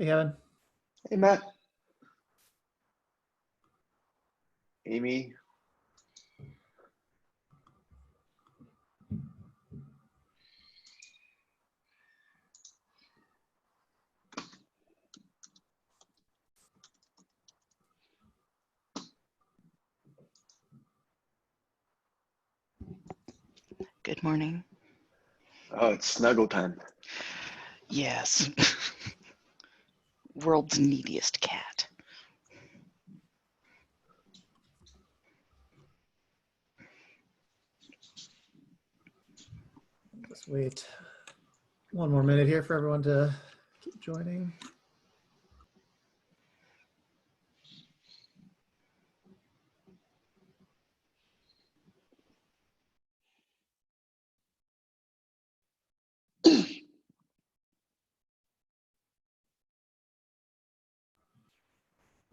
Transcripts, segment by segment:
Hey, Kevin. Hey, Matt. Amy. Good morning. Oh, it's snuggle time. Yes. World's neediest cat. Just wait one more minute here for everyone to keep joining.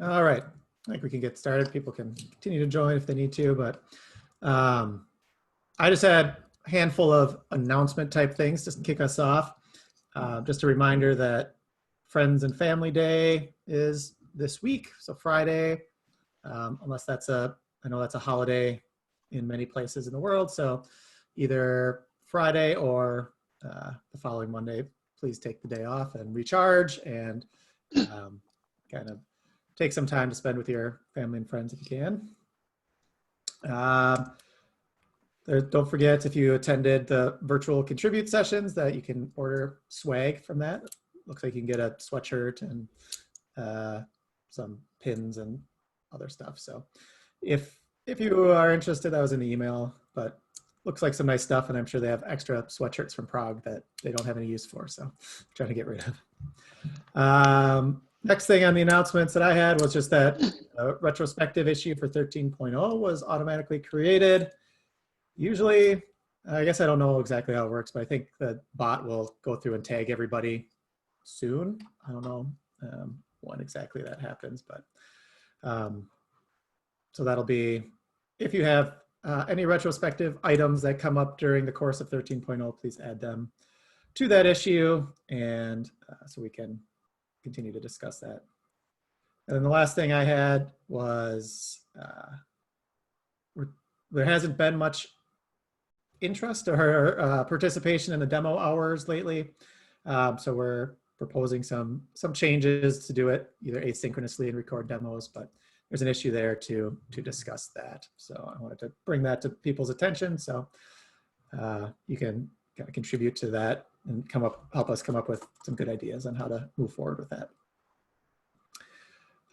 All right, I think we can get started. People can continue to join if they need to, but I just had a handful of announcement type things just to kick us off. Just a reminder that Friends and Family Day is this week, so Friday, unless I know that's a holiday in many places in the world, so either Friday or the following Monday, please take the day off and recharge and kind of take some time to spend with your family and friends if you can. Don't forget, if you attended the virtual contribute sessions, that you can order swag from that. Looks like you can get a sweatshirt and some pins and other stuff. So if you are interested, that was in the email, but looks like some nice stuff, and I'm sure they have extra sweatshirts from Prague that they don't have any use for, so I'm trying to get rid of. Next thing on the announcements that I had was just that a retrospective issue for 13.0 was automatically created. Usually, I guess I don't know exactly how it works, but I think the bot will go through and tag everybody soon. I don't know when exactly that happens, but so that'll be, if you have any retrospective items that come up during the course of 13.0, please add them to that issue, and so we can continue to discuss that. And then the last thing I had was there hasn't been much interest or participation in the demo hours lately. So we're proposing some changes to do it either asynchronously and record demos, but there's an issue there to discuss that. So I wanted to bring that to people's attention. So you can kind of contribute to that and help us come up with some good ideas on how to move forward with that.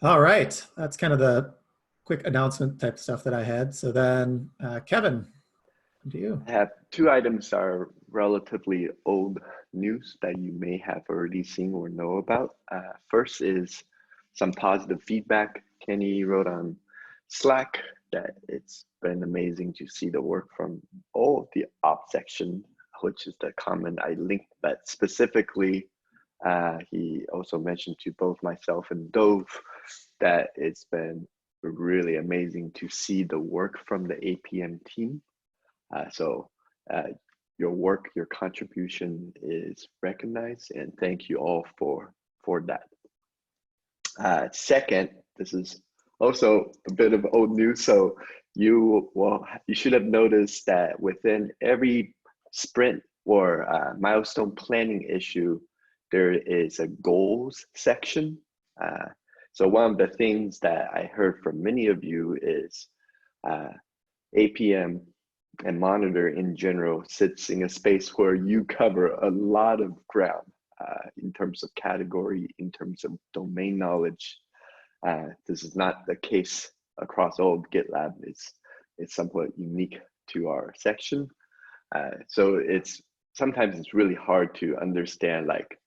All right, that's kind of the quick announcement type stuff that I had. So then Kevin, to you. I have two items that are relatively old news that you may have already seen or know about. First is some positive feedback. Kenny wrote on Slack that it's been amazing to see the work from the ops section, which is the comment I linked, but specifically, he also mentioned to both myself and Dove that it's been really amazing to see the work from the APM team. So your work, your contribution is recognized, and thank you all for that. Second, this is also a bit of old news. So you should have noticed that within every sprint or milestone planning issue, there is a goals section. So one of the things that I heard from many of you is APM and Monitor in general sits in a space where you cover a lot of ground in terms of category, in terms of domain knowledge. This is not the case across all of GitLab. It's somewhat unique to our section. So sometimes it's really hard to understand like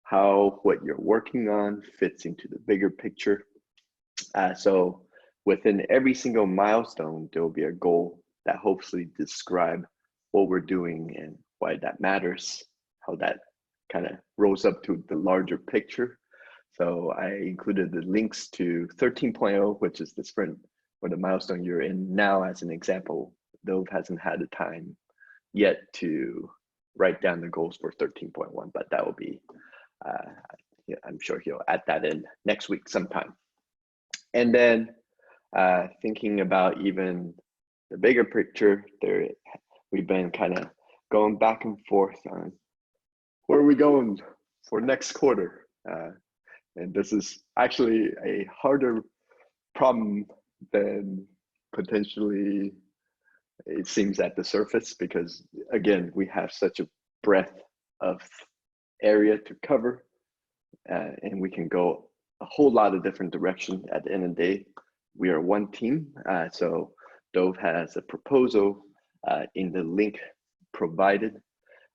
how what you're working on fits into the bigger picture. So within every single milestone, there will be a goal that hopefully describe what we're doing and why that matters, how that kind of rolls up to the larger picture. So I included the links to 13.0, which is the sprint or the milestone you're in now as an example. Dove hasn't had the time yet to write down the goals for 13.1, but that will be yeah, I'm sure he'll add that in next week sometime. And then thinking about even the bigger picture, we've been kind of going back and forth on where are we going for next quarter. And this is actually a harder problem than potentially it seems at the surface, because again, we have such a breadth of area to cover, and we can go a whole lot of different directions. At the end of the day, we are one team. So Dove has a proposal in the link provided.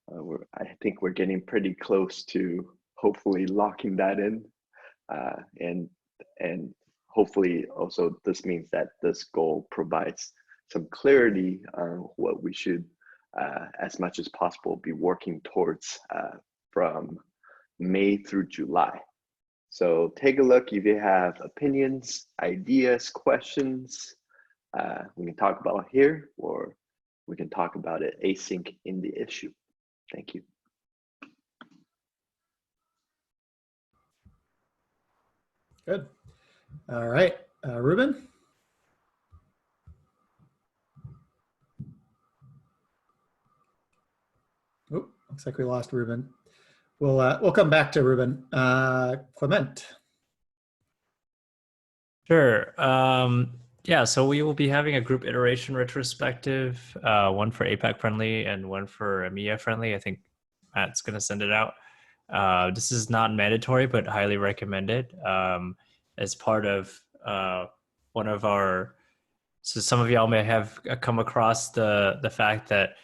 I think we're getting pretty close to hopefully locking that in, and hopefully also this means that this goal provides some clarity on what we should, as much as possible, be working towards from May through July. So take a look if you have opinions, ideas, questions. We can talk about here, or we can talk about it async in the issue. Thank you. Good. All right, Ruben. Oh, looks like we lost Ruben. We'll come back to Ruben. Clement. Sure. Yeah, so we will be having a group iteration retrospective, one for APAC friendly and one for EMEA friendly. I think Matt's going to send it out. This is not mandatory, but highly recommended as part of one of our. So some of y'all may have come across the fact that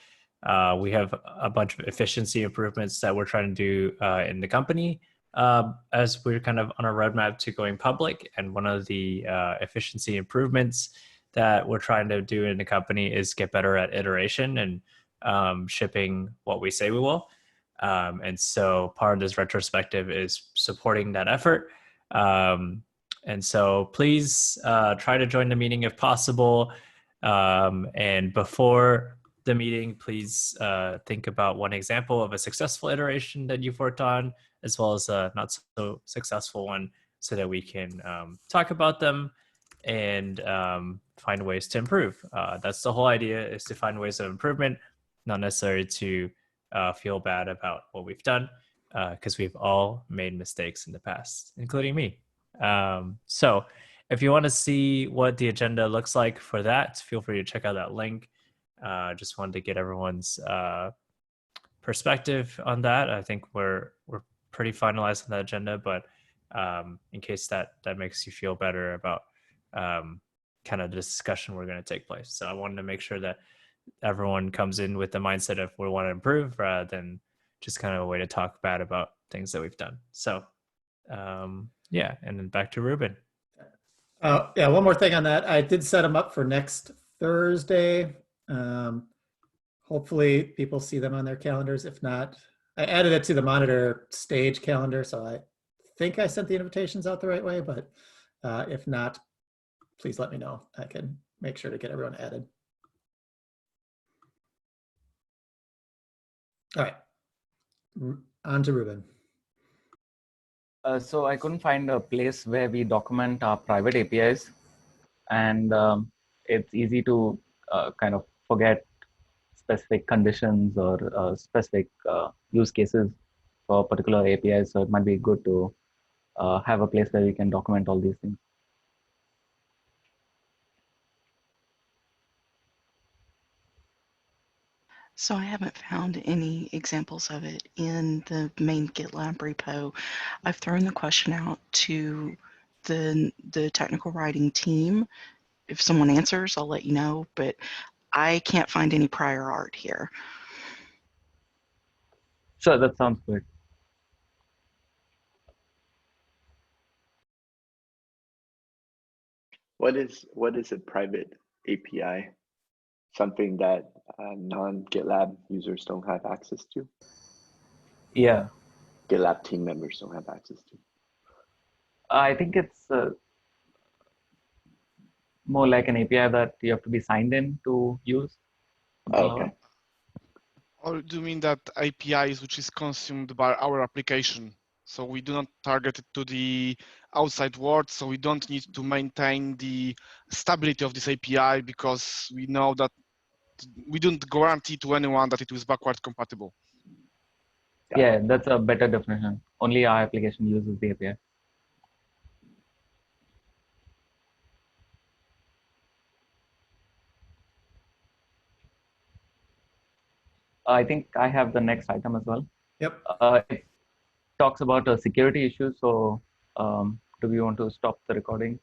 we have a bunch of efficiency improvements that we're trying to do in the company as we're kind of on a roadmap to going public. And one of the efficiency improvements that we're trying to do in the company is get better at iteration and shipping what we say we will. And so part of this retrospective is supporting that effort. And so please try to join the meeting if possible. And before the meeting, please think about one example of a successful iteration that you've worked on, as well as a not so successful one, so that we can talk about them and find ways to improve. That's the whole idea, is to find ways of improvement, not necessarily to feel bad about what we've done, because we've all made mistakes in the past, including me. So if you want to see what the agenda looks like for that, feel free to check out that link. Just wanted to get everyone's perspective on that. I think we're pretty finalized on that agenda, but in case that makes you feel better about kind of the discussion we're going to take place. So I wanted to make sure that everyone comes in with the mindset of we want to improve, rather than just kind of a way to talk bad about things that we've done. So yeah, and then back to Ruben. Yeah, one more thing on that. I did set them up for next Thursday. Hopefully people see them on their calendars. If not, I added it to the monitor stage calendar, so I think I sent the invitations out the right way, but if not, please let me know. I can make sure to get everyone added. All right, on to Ruben. So I couldn't find a place where we document our private APIs, and it's easy to kind of forget specific conditions or specific use cases for particular APIs. So it might be good to have a place where we can document all these things. So I haven't found any examples of it in the main GitLab repo. I've thrown the question out to the technical writing team. If someone answers, I'll let you know, but I can't find any prior art here. Sure, that sounds good. What is a private API? Something that non-GitLab users don't have access to? Yeah. GitLab team members don't have access to? I think it's more like an API that you have to be signed in to use. Okay. Or do you mean that APIs which is consumed by our application? So we do not target it to the outside world. So we don't need to maintain the stability of this API because we know that we don't guarantee to anyone that it is backward compatible. Yeah, that's a better definition. Only our application uses the API. I think I have the next item as well. Yep. It talks about a security issue. So do we want to stop the recording?